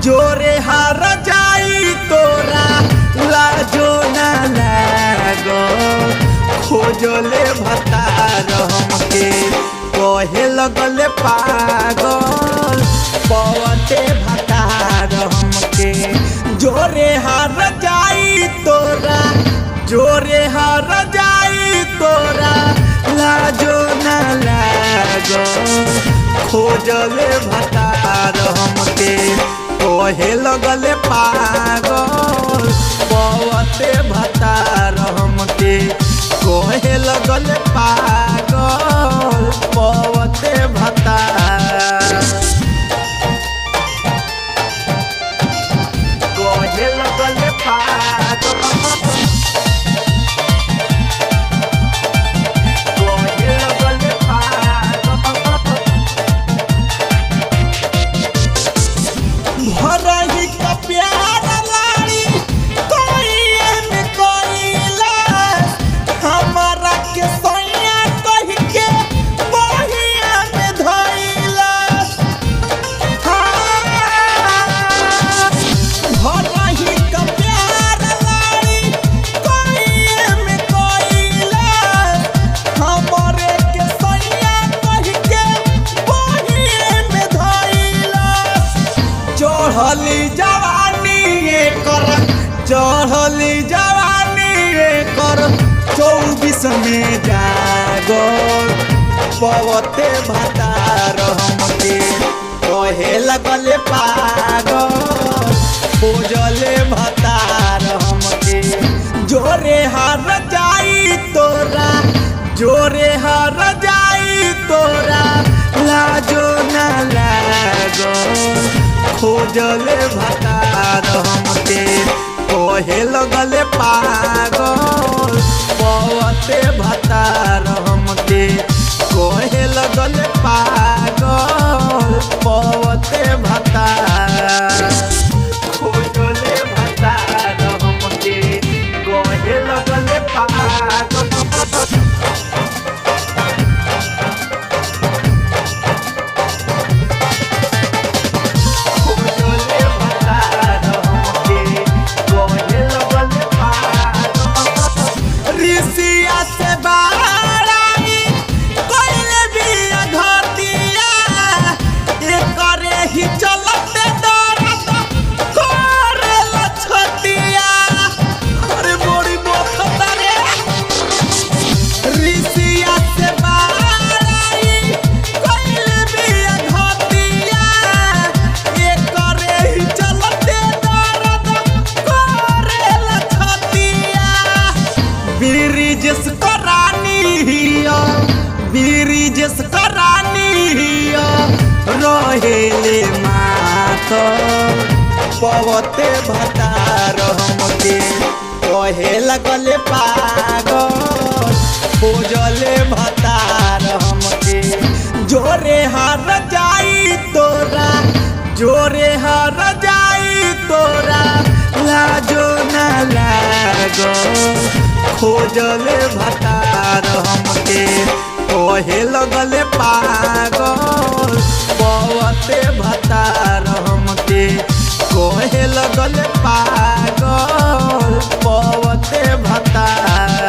जोरे हार जाई तोरा लाजो ना लागो खोजले भतार हमके कहे लगले पागल पवते भतार हमके जोरे हार जाई तोरा जोरे हार जाई तोरा लाजो ना लागो खोजले भतार हमके कहे लगले पागल पवते भतार हमके कहे लगले पागल पवते भतार कहे लगले पागल भरही का प्यार लाड़ी कोई में कोईला हमारा के सोया कह के बहिया में धइला भरही का प्यार लाड़ी कोई में कोईला हमारे के सोया कह के बहिया में धइला चढ़ली जवानी कर चढ़ली जवानी कर 24 में जागो पवते भतार हमके कहे लगले पागल खोजले भतार हमके जोरे हार जाई तोरा जोरे हार जाई तोरा लाजो ना लागो खोजले भतार हमके कहे लगले पागल पवते भतार हमके कहे लगले पागल पवते भतार खोजले भतार हमके कहे लगले पागल ब्रिजेश करानी रहेले मात पवते भतार हमके कहे लगले पागल खोजले भतार हमके जोरे हार जाई तोरा जोरे हार जाई तोरा लाजो ना लागो खोजले भतार हमके कहे लगले पागल पवते भतार हमके कहे लगले पागल पवते भतार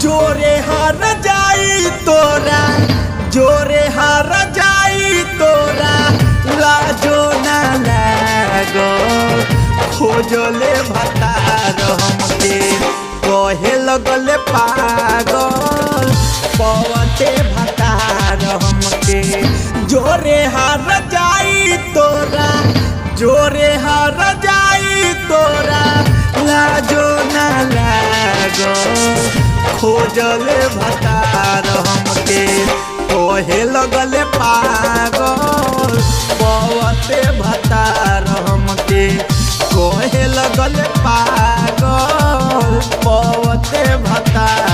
जोरे हार जाई तोरा जोरे हार जाई तोरा लाजो ना लागो खोजले भतार हमके कहे लगले पागल पवते भतार हमके जोरे हार जाई तोरा जोरे हार जाई तोरा लाजो ना लागो खोजले भतार हमके कहे लगले पागल पवते भतार हमके कहे लगले पागल पवते भतार।